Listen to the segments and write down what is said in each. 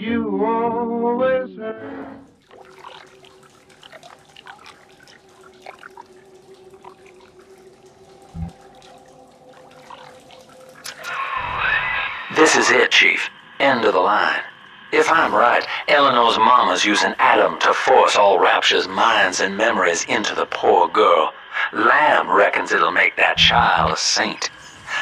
you always heard. This is it, Chief. End of the line. If I'm right, Eleanor's mama's using Adam to force all Rapture's minds and memories into the poor girl. Lamb reckons it'll make that child a saint.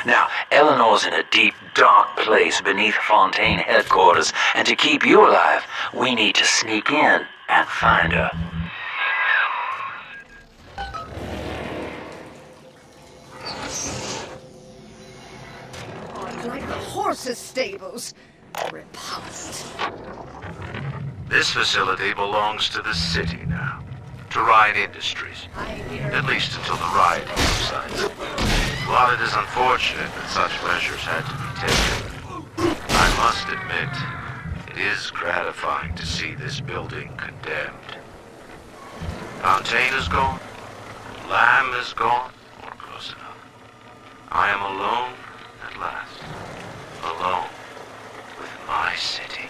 Now, Eleanor's in a deep, dark place beneath Fontaine headquarters, and to keep you alive, we need to sneak in and find her. Like the horses' stables. Repulsed. This facility belongs to the city now, to Ryan Industries, at least until the riot subsides. While it is unfortunate that such measures had to be taken, I must admit, it is gratifying to see this building condemned. Fontaine is gone, Lamb is gone, or close enough. I am alone at last, alone with my city.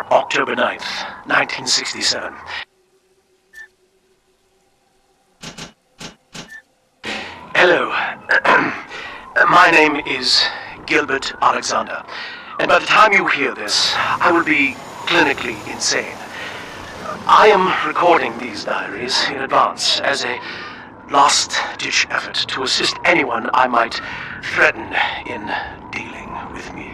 October 9th, 1967. Hello. My name is Gilbert Alexander, and by the time you hear this, I will be clinically insane. I am recording these diaries in advance as a last-ditch effort to assist anyone I might threaten in dealing with me.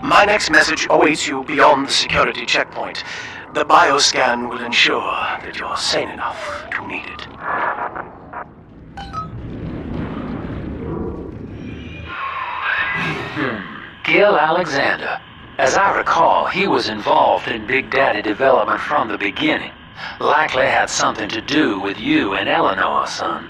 My next message awaits you beyond the security checkpoint. The bioscan will ensure that you're sane enough to need it. Gil Alexander. As I recall, he was involved in Big Daddy development from the beginning. Likely had something to do with you and Eleanor, son.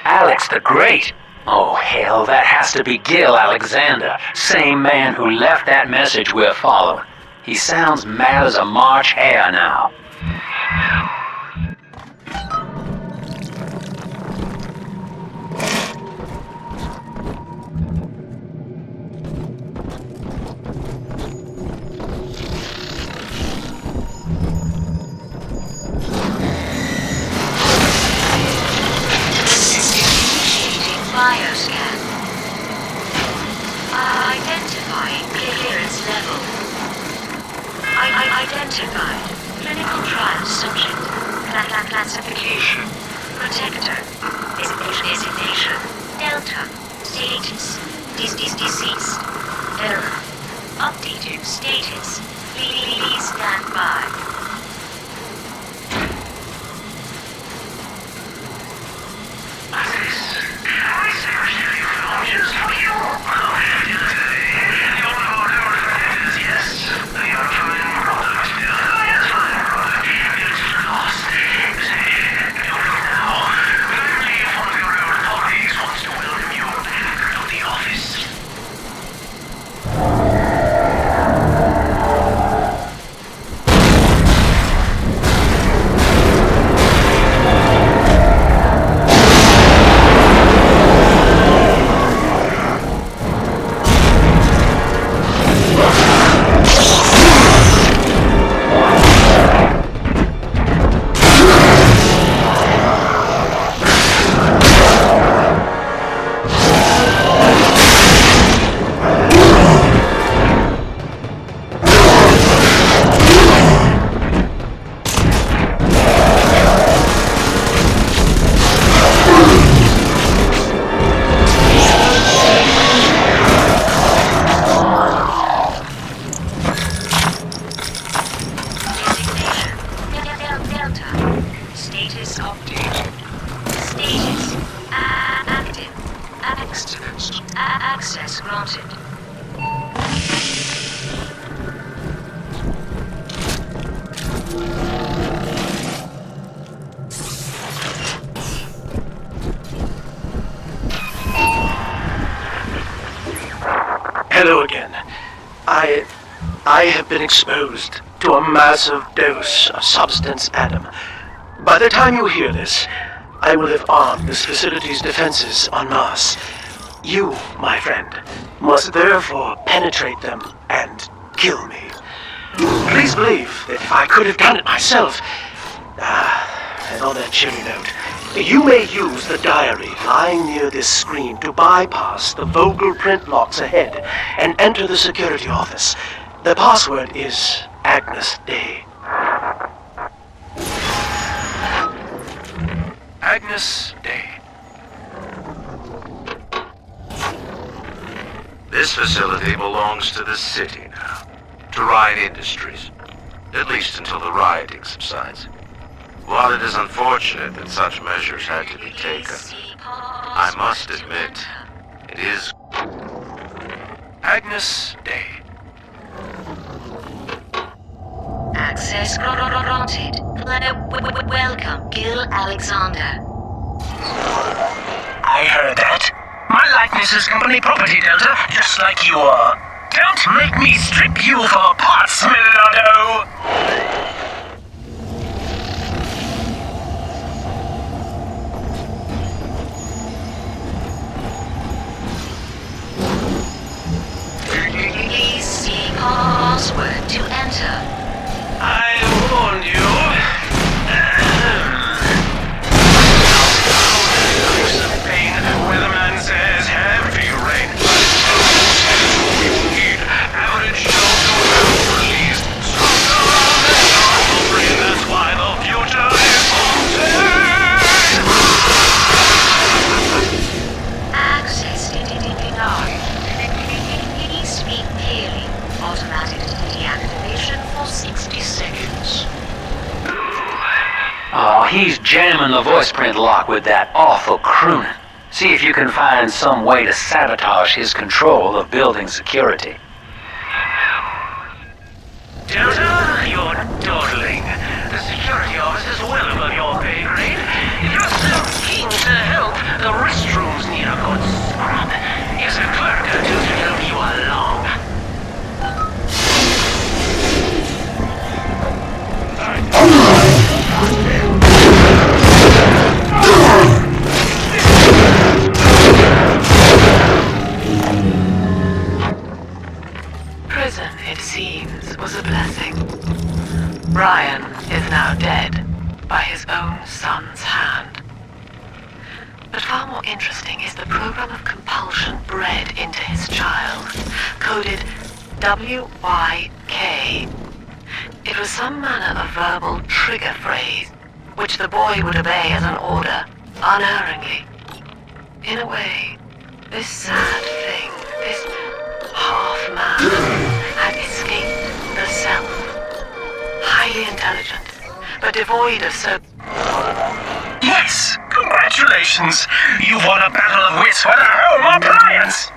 Alex the Great? Oh, hell, that has to be Gil Alexander, same man who left that message we're following. He sounds mad as a March hare now. Bioscan. Identifying clearance level. Identified. Clinical trial subject. Classification. Protector. Designation. Delta. Status. Deceased. Error. Updated status. Please stand by. Status update. Status active. Access granted. Hello again. I have been exposed to a massive dose of substance Adam. By the time you hear this, I will have armed this facility's defenses en masse. You, my friend, must therefore penetrate them and kill me. Please believe that if I could have done it myself... and on that cheery note, you may use the diary lying near this screen to bypass the Vogel print locks ahead and enter the security office. The password is Agnes Day. Agnes Day. This facility belongs to the city now, to Ryan Industries, at least until the rioting subsides. While it is unfortunate that such measures had to be taken, I must admit, it is Agnes Day. Access granted. Welcome, Gil Alexander. I heard that. My likeness is company property, Delta, just like you are. Don't make me strip you for parts, Millardo! Please see password to enter. I warned you. Some pain where the man says heavy rain. We need average shelter released. Stronger than normal brain. That's why the future is haunted. Access denied. Please speak clearly. Automatic deactivation for 60 seconds. Oh, he's jamming the voice print lock with that awful crooning. See if you can find some way to sabotage his control of building security. Delta, you're dawdling. The security office is well above your pay grade. If you're so keen to help, the interesting is the program of compulsion bred into his child, coded WYK. It was some manner of verbal trigger phrase, which the boy would obey as an order, unerringly. In a way, this sad thing, this half-man, had escaped the self. Highly intelligent, but devoid of Yes! Congratulations! You've won a battle of wits with a home appliance!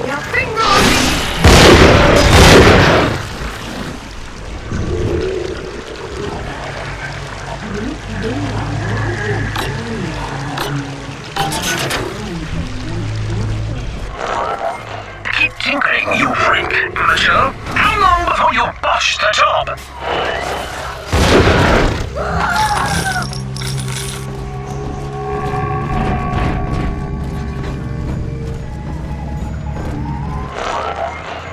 Your finger on me! Keep tinkering, you freak, amateur. How long before you botch the job?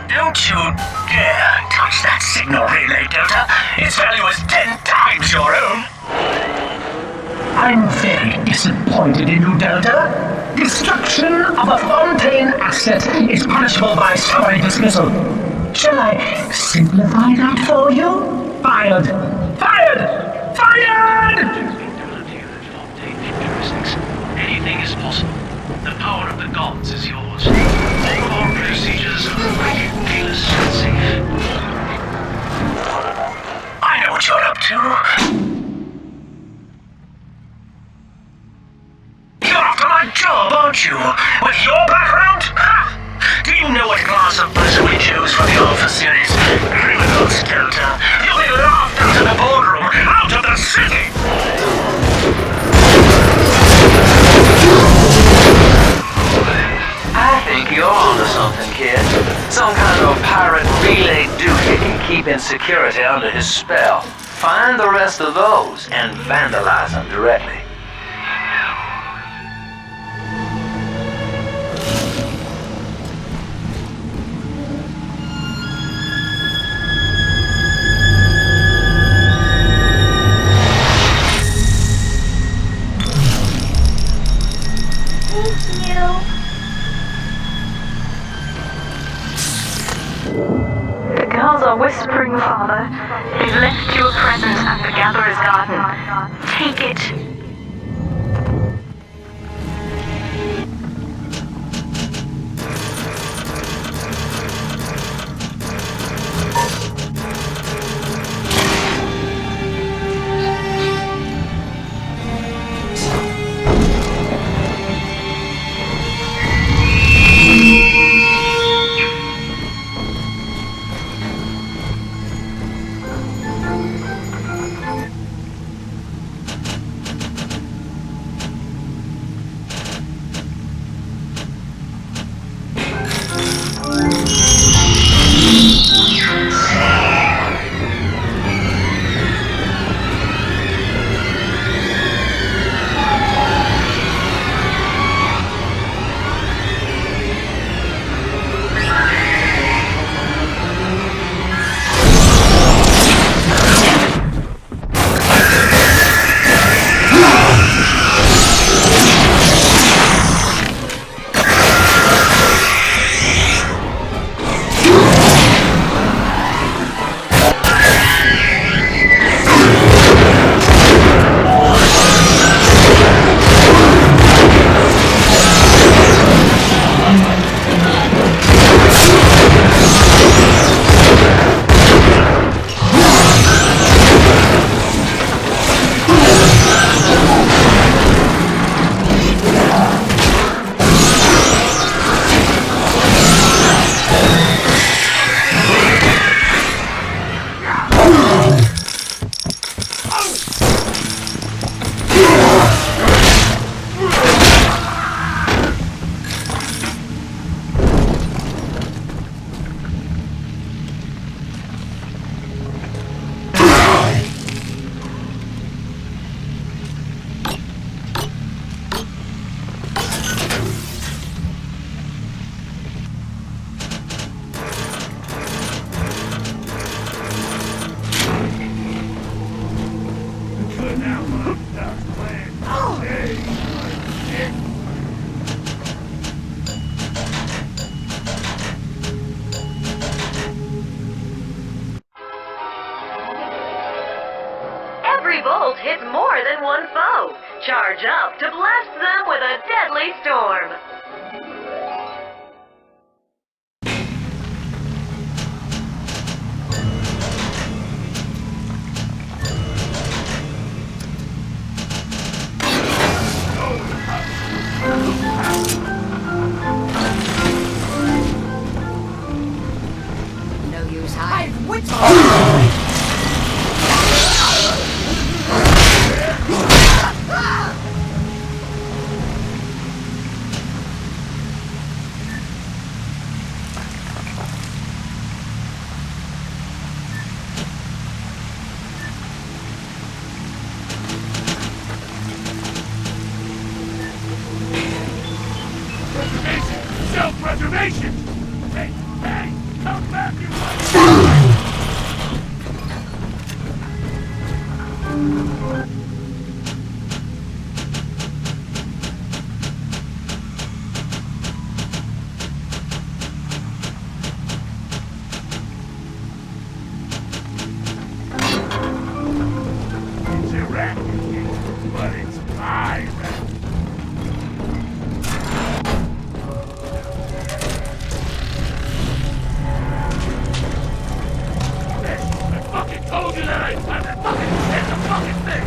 Don't you dare touch that signal relay, Delta. Its value is 10 times your own. I'm very disappointed in you, Delta. Destruction of a Fontaine asset is punishable by summary dismissal. Shall I simplify that for you? Fired! Fired! Fired! Anything is possible. The power of the gods is yours. All procedures are painless and safe. I know what you're up to. You're after my job, aren't you? With your background? Ha! Do you know what class of person we choose for the Alpha series? Criminals, Delta. You'll be laughed out of the boardroom, out of the city! I think you're onto something, kid. Some kind of pirate relay doohickey keeping security under his spell. Find the rest of those and vandalize them directly. The girls are whispering, Father. They've left you a present at the Gatherer's Garden. Take it. charge up to blast them with a deadly storm. No use hiding. I've wit. Self-preservation! Hey, hey! Come back, you It's a rat, but it's my rat. I fucking told you that I'd fucking hit the fucking thing!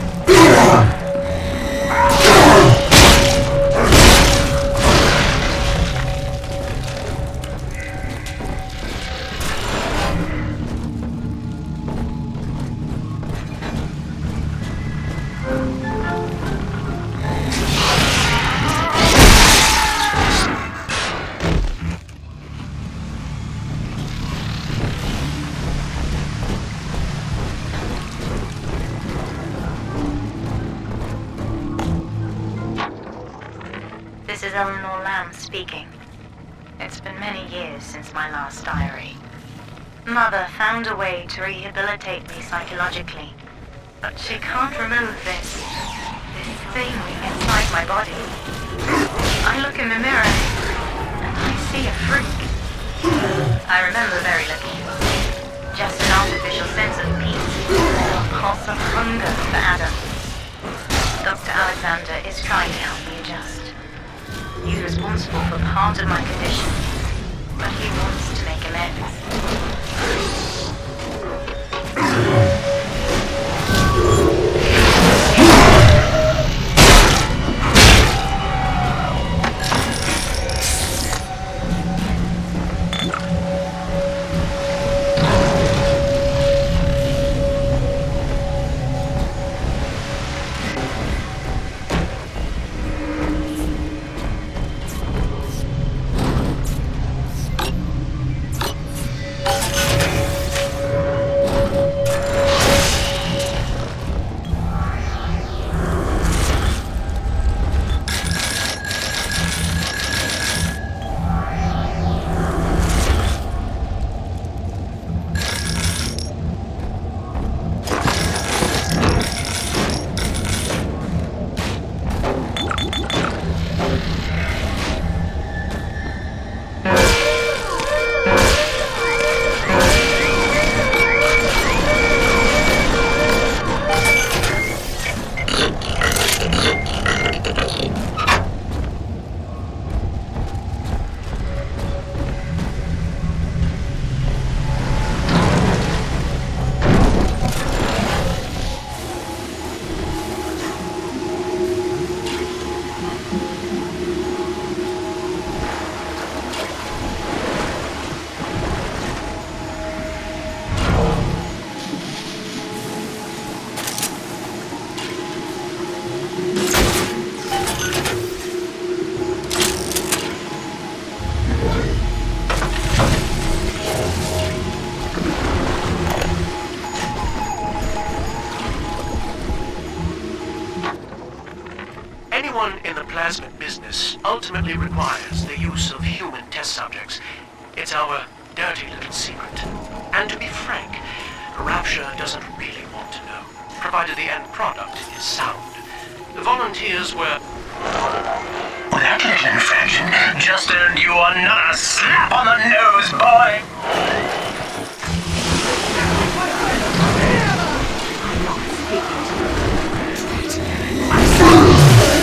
This is Eleanor Lamb speaking. It's been many years since my last diary. Mother found a way to rehabilitate me psychologically, but she can't remove this thing inside my body. I look in the mirror, and I see a freak. I remember very little. Just an artificial sense of peace, a pulse of hunger for Adam. Dr. Alexander is trying to help me adjust. He's responsible for part of my condition, but he wants to make amends. Anyone in the plasmid business ultimately requires the use of human test subjects. It's our dirty little secret. And to be frank, Rapture doesn't really want to know, provided the end product is sound. The volunteers were... That little infraction just earned you another slap on the nose, boy! I'm not speaking to you.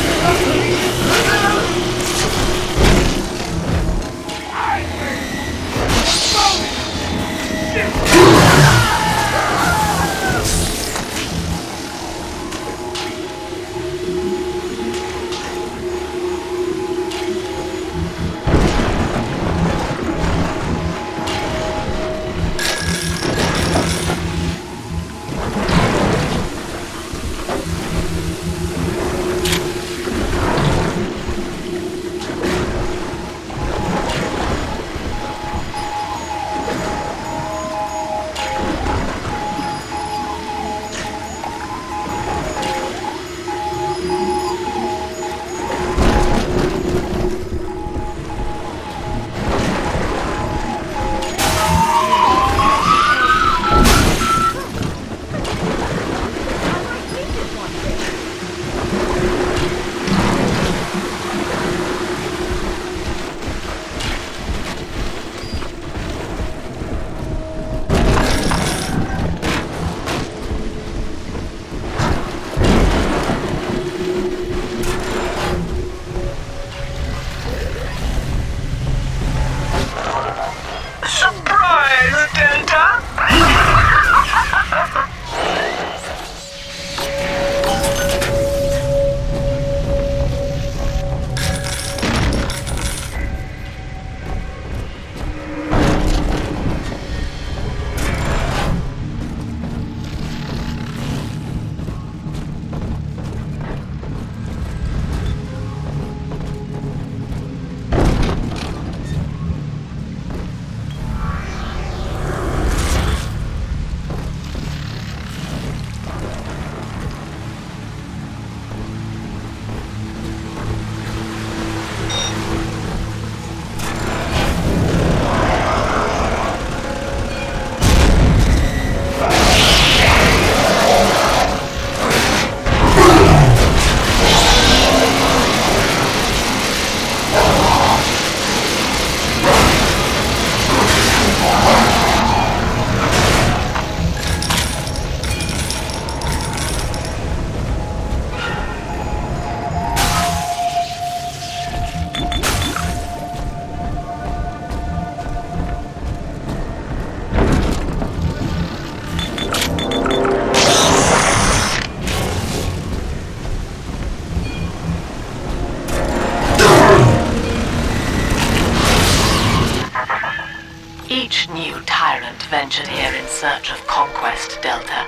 Each new tyrant ventured here in search of conquest, Delta.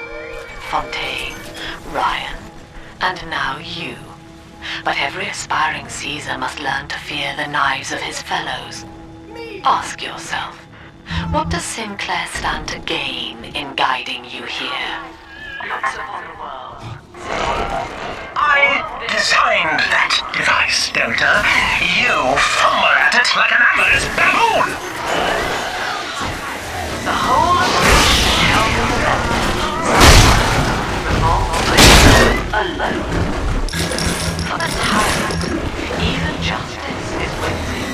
Fontaine, Ryan, and now you. But every aspiring Caesar must learn to fear the knives of his fellows. Ask yourself, what does Sinclair stand to gain in guiding you here? Looks upon the world. I designed that device, Delta. You fumble at it like an amorous baboon! The whole operation held in the alone. For the tyrant, even justice is waiting.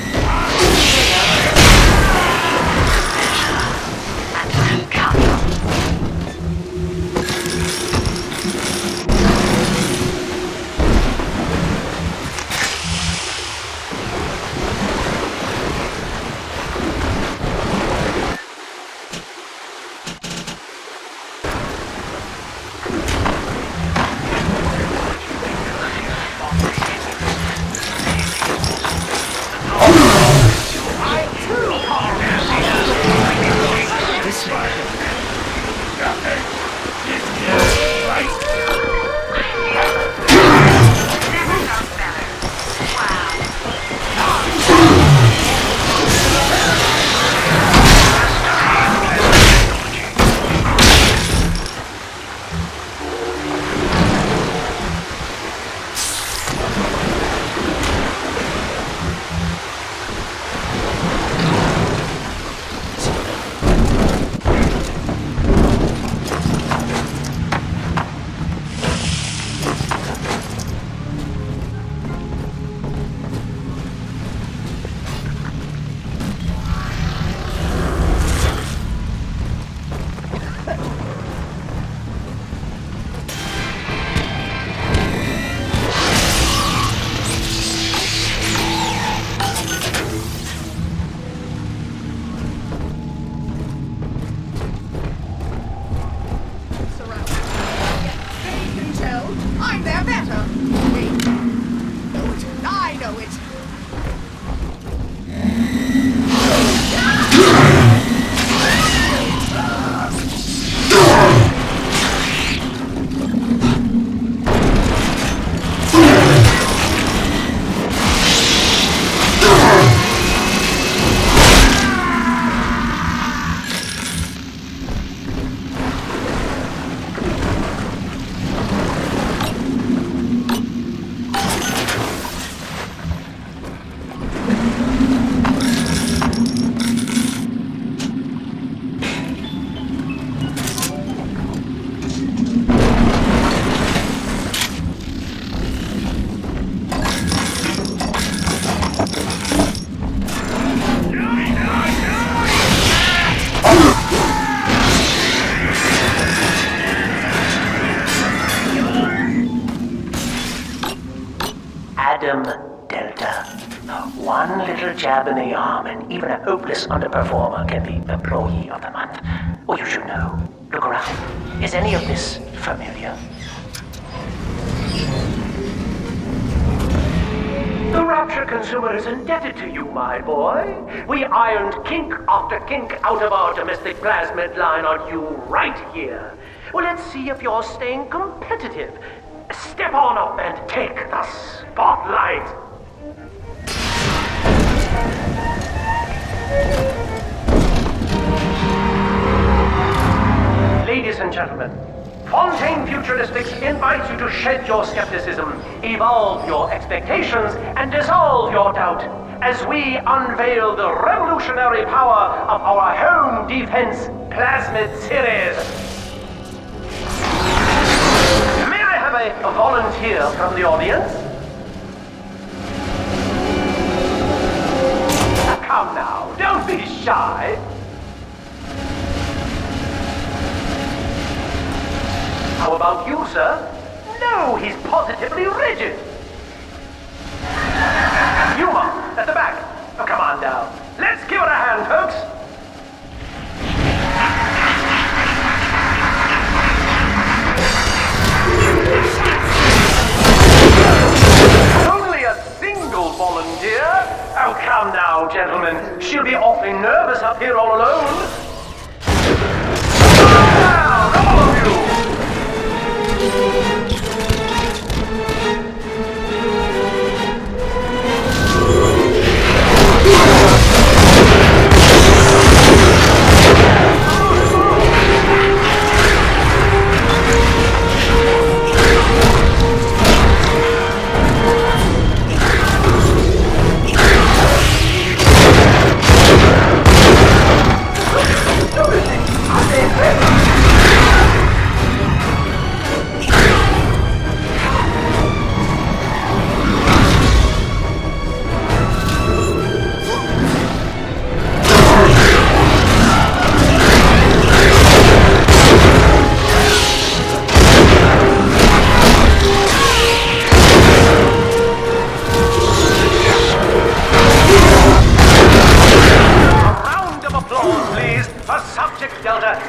Measure and count. I'm their better. Wait. Know it. I know it. Adam Delta. One little jab in the arm, and even a hopeless underperformer can be Employee of the Month. Or you should know. Look around. Is any of this familiar? The Rapture consumer is indebted to you, my boy. We ironed kink after kink out of our domestic plasmid line on you right here. Well, let's see if you're staying competitive. Step on up and take the spotlight. Ladies and gentlemen, Fontaine Futuristics invites you to shed your skepticism, evolve your expectations, and dissolve your doubt as we unveil the revolutionary power of our home defense plasmid series. May I have a volunteer from the audience? Come now, don't be shy. How about you, sir? No, he's positively rigid. Yuma, at the back. Oh, come on down. Let's give it a hand, folks. Only a single volunteer woman, dear. Oh, come now, gentlemen. She'll be awfully nervous up here all alone. Now, all of you!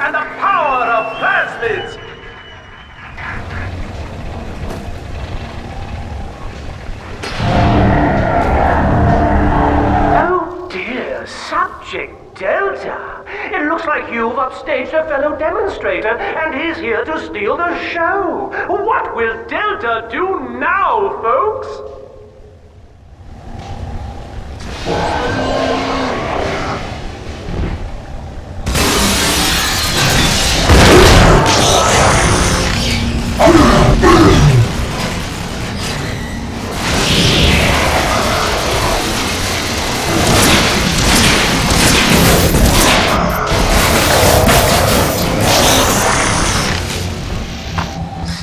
And the power of plasmids! Oh dear, Subject Delta. It looks like you've upstaged a fellow demonstrator, and he's here to steal the show. What will Delta do now, folks?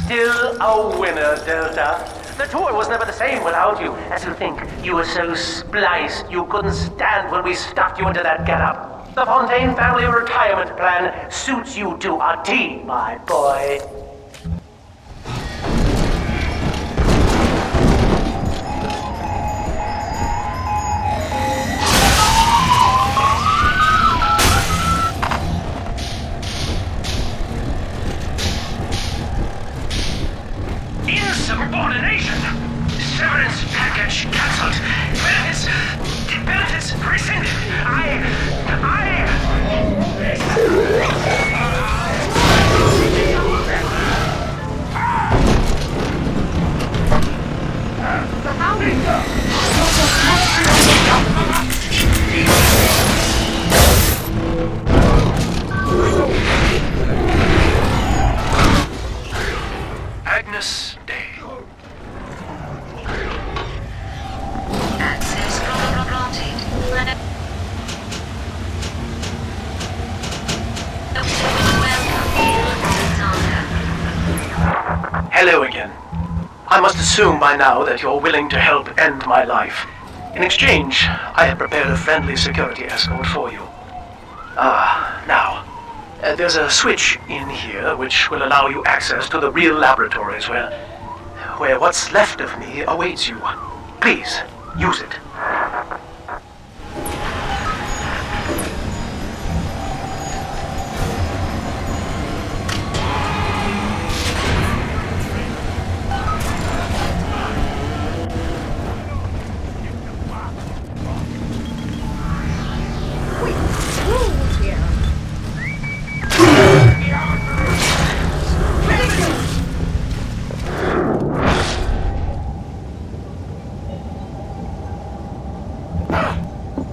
Still a winner, Delta. The tour was never the same without you. As you think, you were so spliced you couldn't stand when we stuffed you into that getup. The Fontaine family retirement plan suits you to a T, my boy. Insubordination! Severance package cancelled. Benefits rescinded. Agnes Day. Access granted. Hello again. I must assume by now that you're willing to help end my life. In exchange, I have prepared a friendly security escort for you. Now, there's a switch in here which will allow you access to the real laboratories where what's left of me awaits you. Please, use it.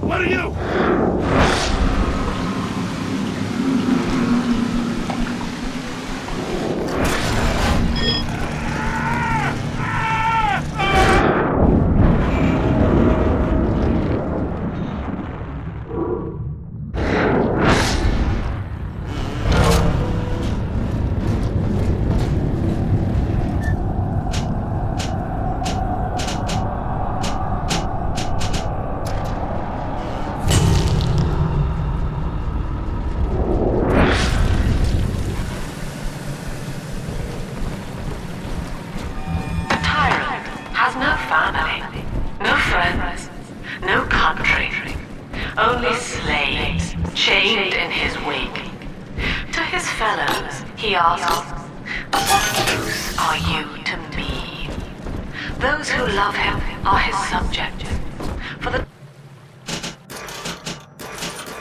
What are you? Has no family, no friends, no country, only slaves chained in his wake. To his fellows, he asks, "What use are you to me?" Those who love him are his subjects. For the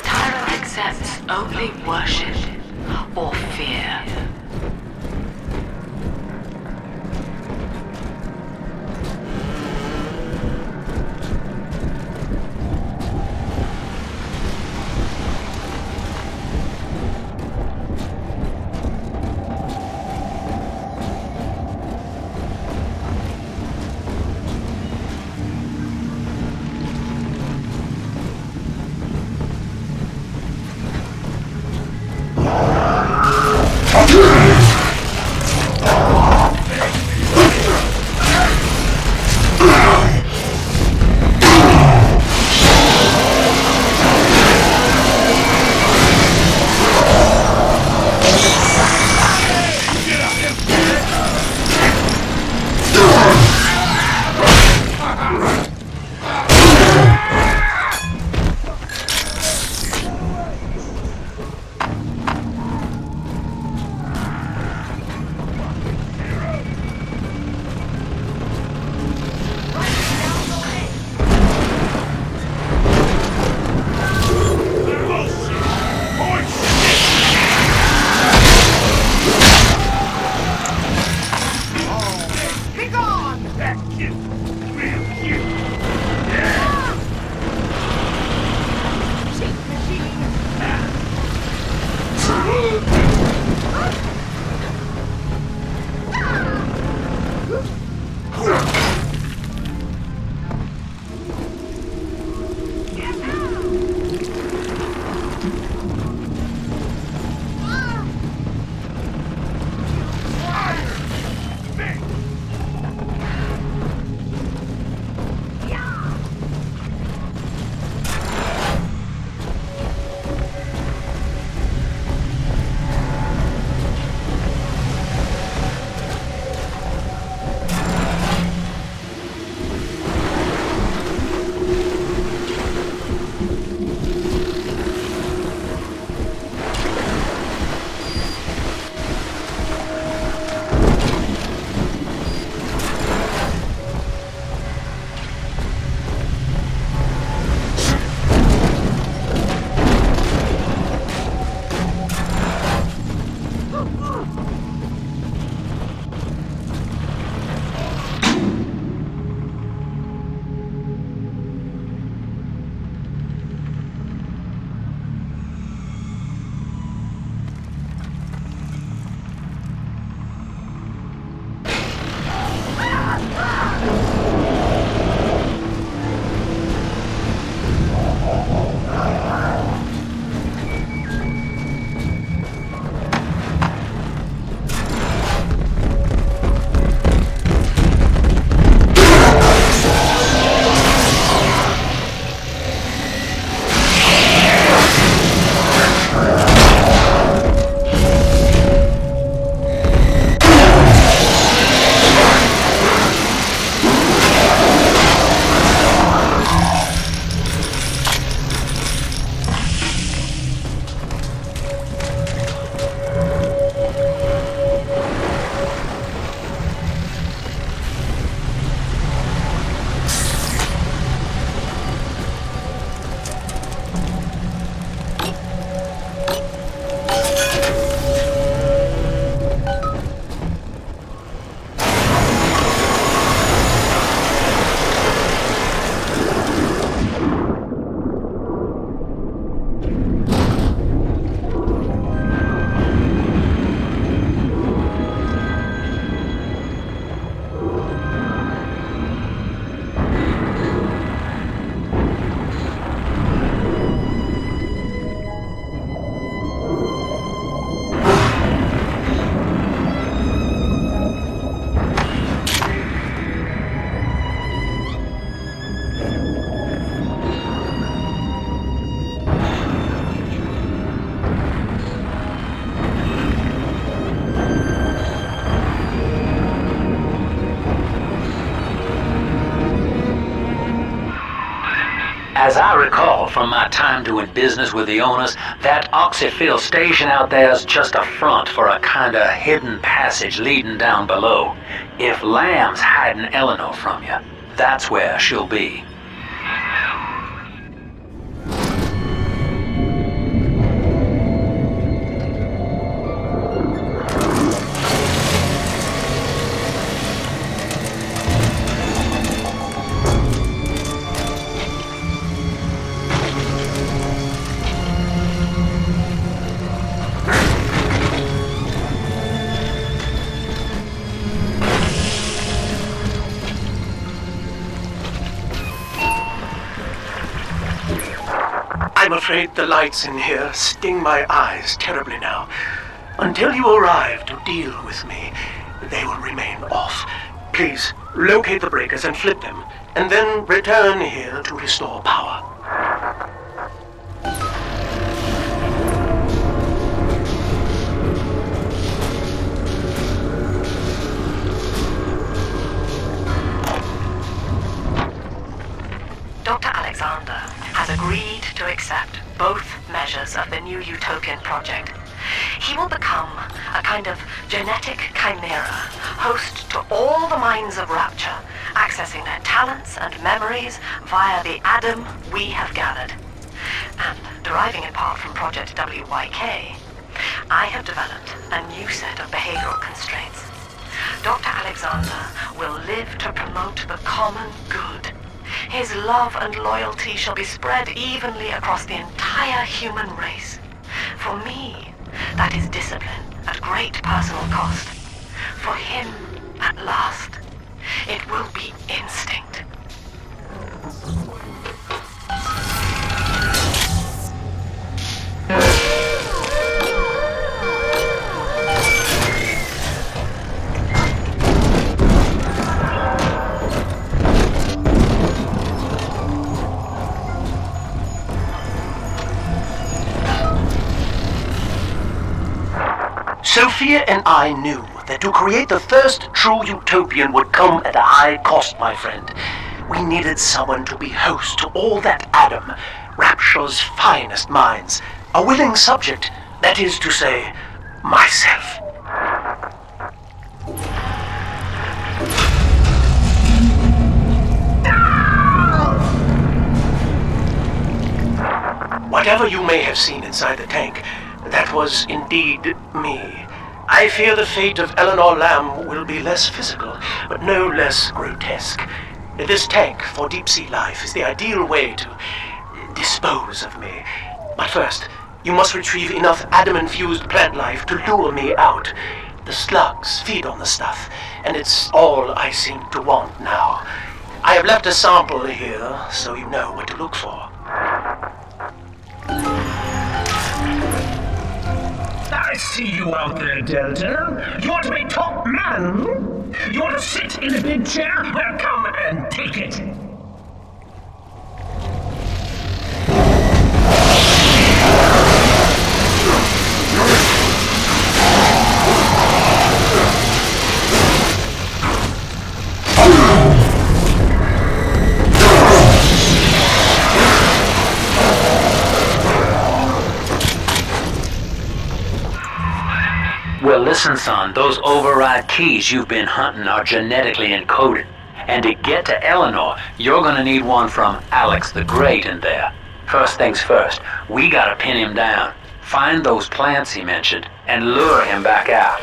tyrant accepts only worship or fear. As I recall from my time doing business with the owners, that oxyfill station out there's just a front for a kinda hidden passage leading down below. If Lamb's hiding Eleanor from you, that's where she'll be. I'm afraid the lights in here sting my eyes terribly now. Until you arrive to deal with me, they will remain off. Please, locate the breakers and flip them, and then return here to restore power. Dr. Alexander has agreed to accept both measures of the new Utopian project. He will become a kind of genetic chimera, host to all the minds of Rapture, accessing their talents and memories via the Adam we have gathered. And deriving in part from Project WYK, I have developed a new set of behavioral constraints. Dr. Alexander will live to promote the common good. His love and loyalty shall be spread evenly across the entire human race. For me, that is discipline at great personal cost. For him, at last, it will be instinct. Sophia and I knew that to create the first true utopian would come at a high cost, my friend. We needed someone to be host to all that Adam, Rapture's finest minds, a willing subject, that is to say, myself. Whatever you may have seen inside the tank, that was indeed me. I fear the fate of Eleanor Lamb will be less physical, but no less grotesque. This tank for deep-sea life is the ideal way to dispose of me. But first, you must retrieve enough Adam-infused plant life to lure me out. The slugs feed on the stuff, and it's all I seem to want now. I have left a sample here, so you know what to look for. I see you out there, Delta. You want to be top man? You want to sit in a big chair? Well, come and take it. Well, listen, son, those override keys you've been hunting are genetically encoded. And to get to Eleanor, you're gonna need one from Alex the Great in there. First things first, we gotta pin him down. Find those plants he mentioned, and lure him back out.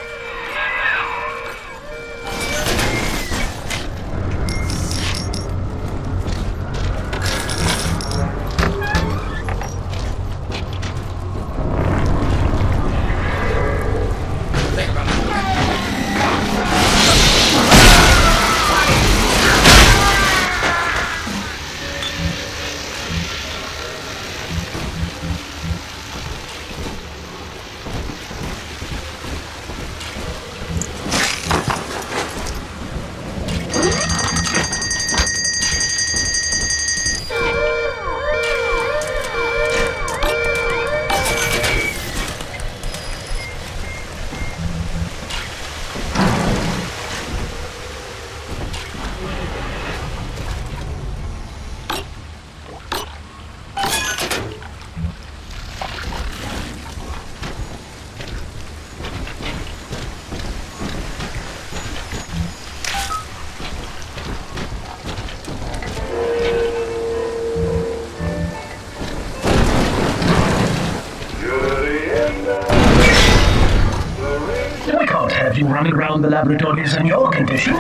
We can't have you running around the laboratories in your condition.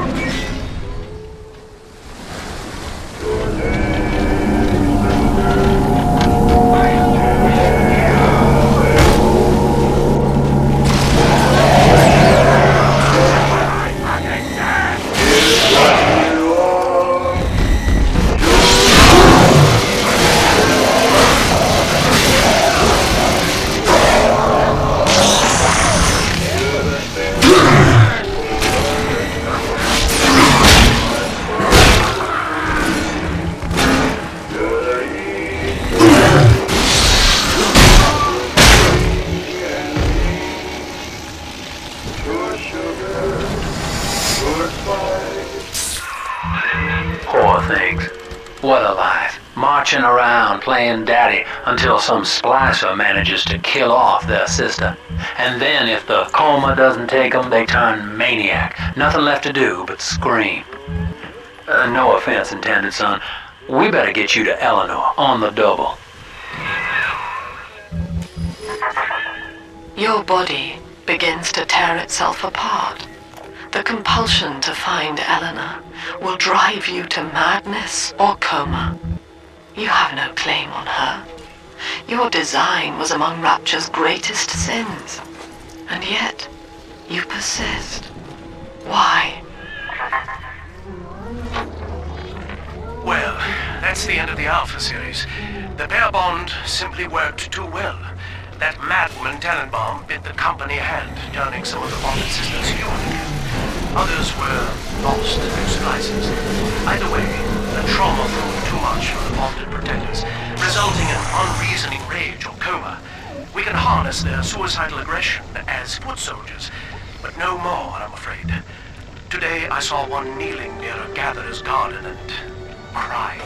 marching around playing daddy until some splicer manages to kill off their sister. And then if the coma doesn't take them, they turn maniac. Nothing left to do but scream. No offense intended, son. We better get you to Eleanor on the double. Your body begins to tear itself apart. The compulsion to find Eleanor will drive you to madness or coma. You have no claim on her. Your design was among Rapture's greatest sins. And yet, you persist. Why? Well, that's the end of the Alpha series. The pair bond simply worked too well. That madman Tannenbaum bit the company hand, turning some of the bonded sisters human again. Others were lost through splices. Either way, the trauma proved too much for the bonded protectors, resulting in unreasoning rage or coma. We can harness their suicidal aggression as foot soldiers, but no more, I'm afraid. Today I saw one kneeling near a gatherer's garden and crying.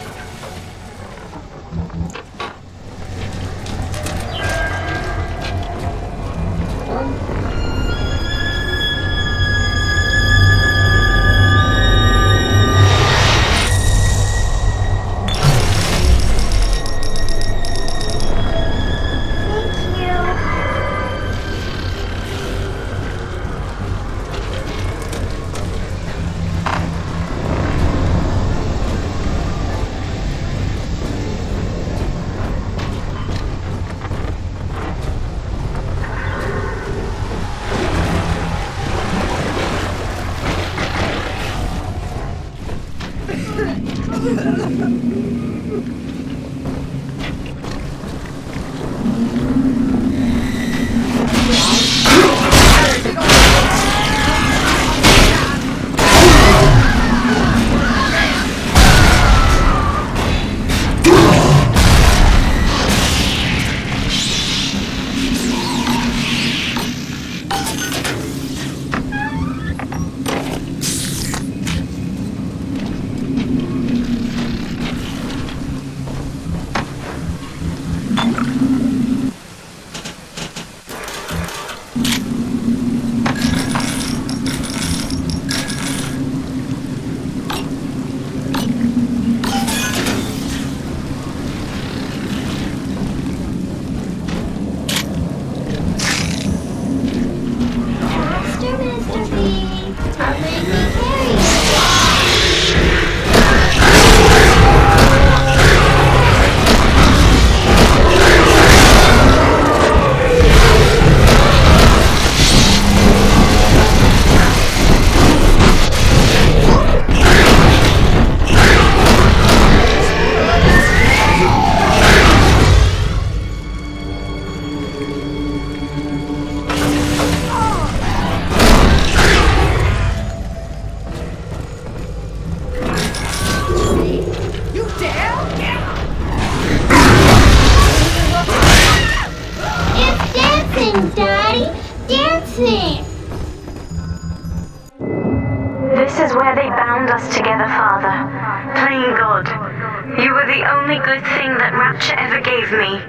This is where they bound us together, Father. Playing God. You were the only good thing that Rapture ever gave me.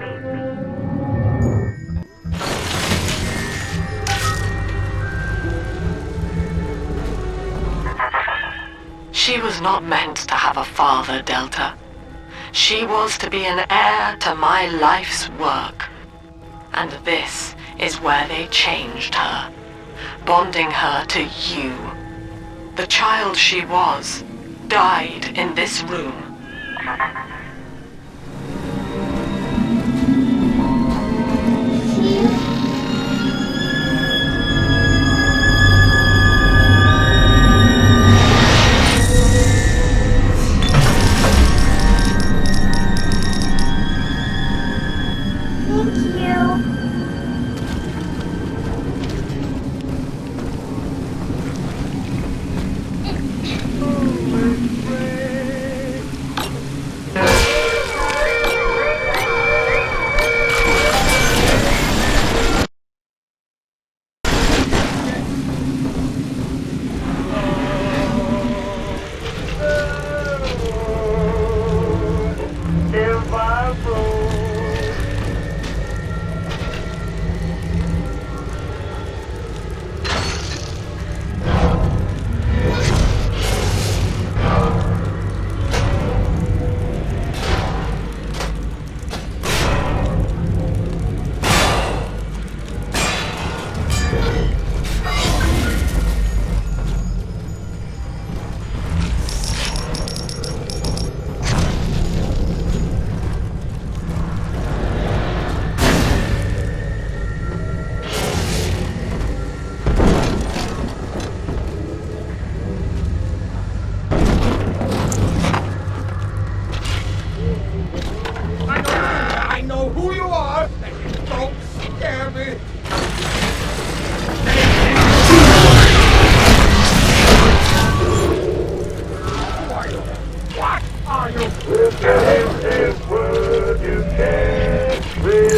She was not meant to have a father, Delta. She was to be an heir to my life's work. And this is where they changed her, bonding her to you. The child she was died in this room. Damn it! What are you? You can't live word, you can't live.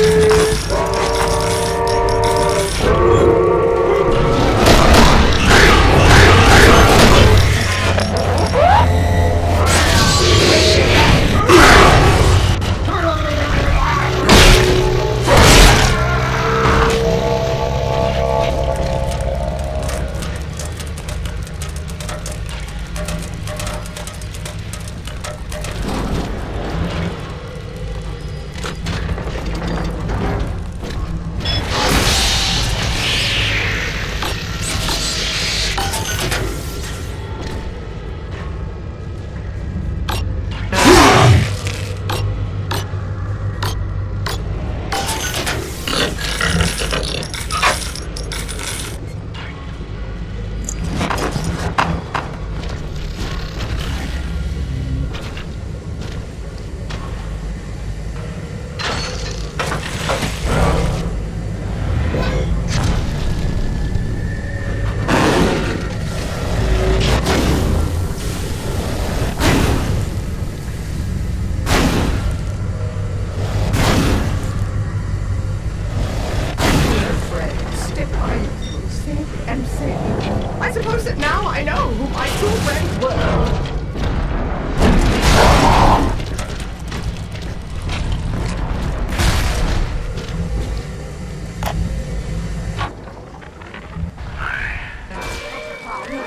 I suppose that now I know who my true friends were.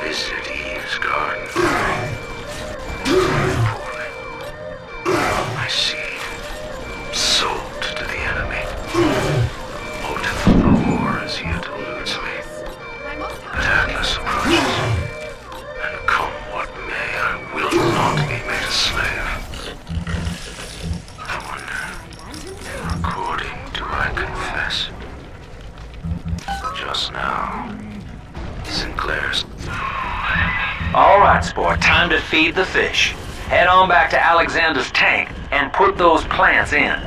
Visited Eve's garden. I see. Sold to the enemy. Motive of the war as yet eludes me. But Atlas approaches. And come what may, I will not be made a slave. I wonder, in recording, do I confess? Just now, Sinclair's. All right, sport, time to feed the fish. Head on back to Alexander's tank and put those plants in.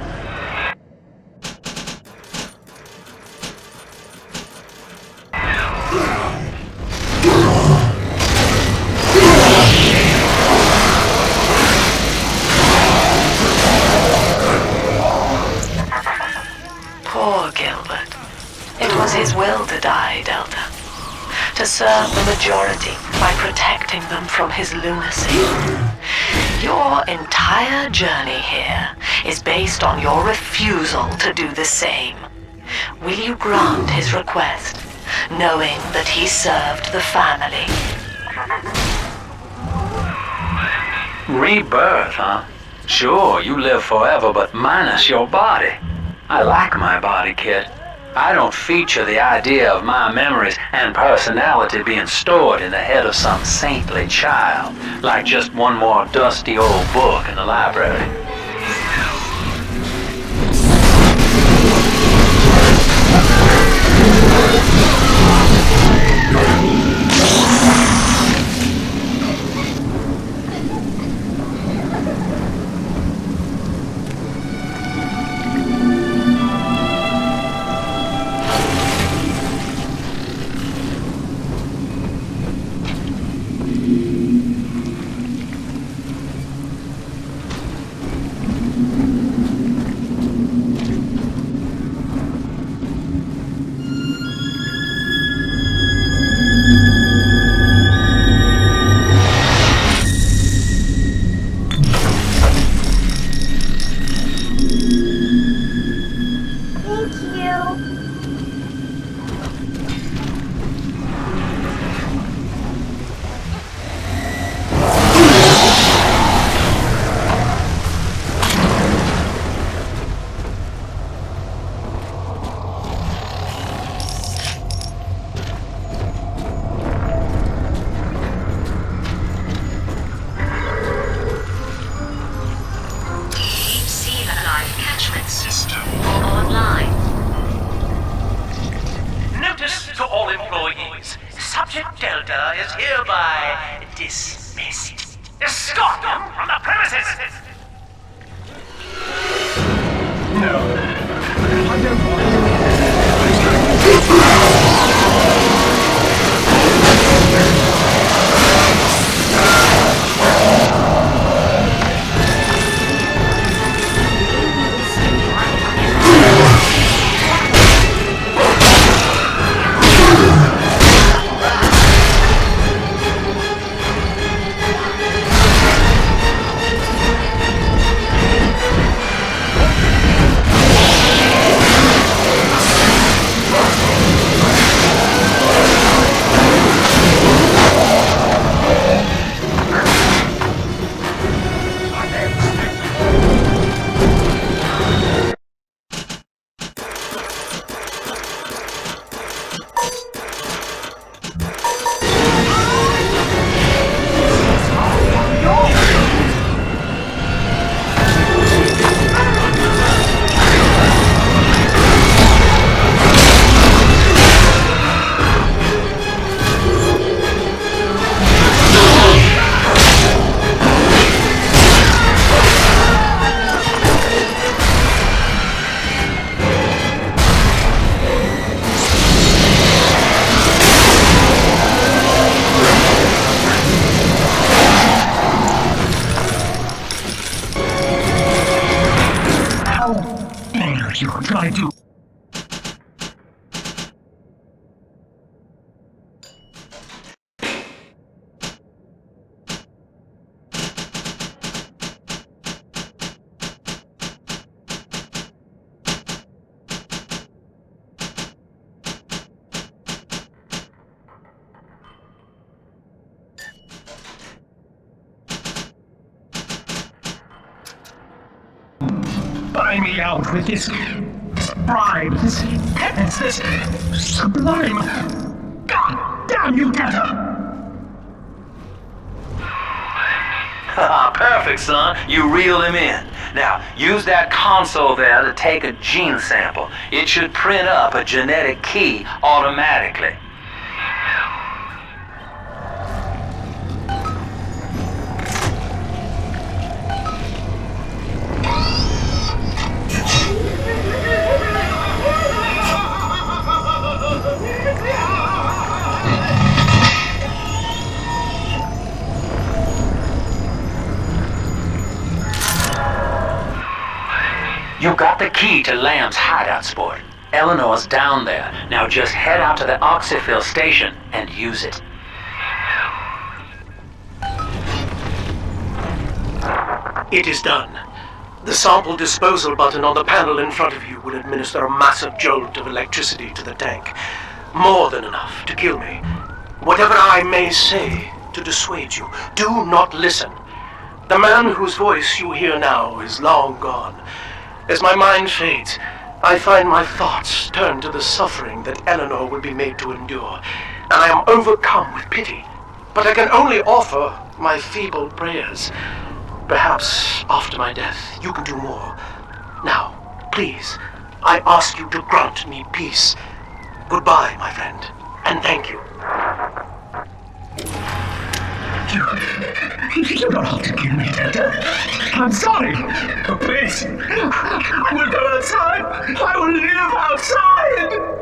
Poor Gilbert. It was his will to die, Delta. To serve the majority by protecting them from his lunacy. Your entire journey here is based on your refusal to do the same. Will you grant his request, knowing that he served the family? Rebirth, huh? Sure, you live forever, but minus your body. I like my body, kid. I don't feature the idea of my memories and personality being stored in the head of some saintly child, like just one more dusty old book in the library. Subject Delta is hereby dismissed. Escort them from the premises! No, I don't want to. You try to... Buy me out with this bribe, this penance, this sublime... God damn you, Delta! Perfect, son. You reel him in. Now, use that console there to take a gene sample. It should print up a genetic key automatically. You got the key to Lamb's hideout, sport. Eleanor's down there. Now just head out to the oxyfill station and use it. It is done. The sample disposal button on the panel in front of you will administer a massive jolt of electricity to the tank. More than enough to kill me. Whatever I may say to dissuade you, do not listen. The man whose voice you hear now is long gone. As my mind fades, I find my thoughts turn to the suffering that Eleanor will be made to endure, and I am overcome with pity. But I can only offer my feeble prayers. Perhaps after my death, you can do more. Now, please, I ask you to grant me peace. Goodbye, my friend, and thank you. You don't have to kill me, Delta. I'm sorry. Please. I will go outside. I will live outside.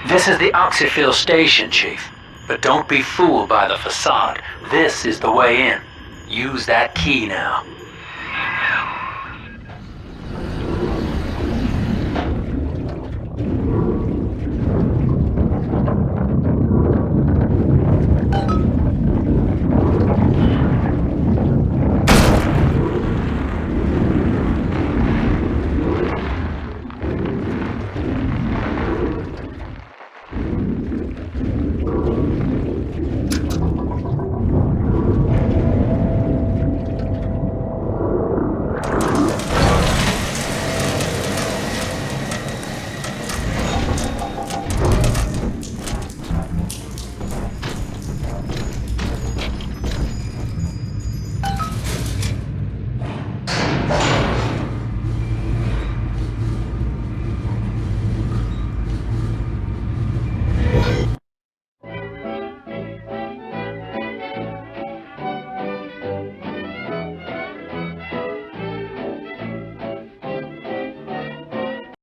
This is the oxyfill station, Chief. But don't be fooled by the facade. This is the way in. Use that key now.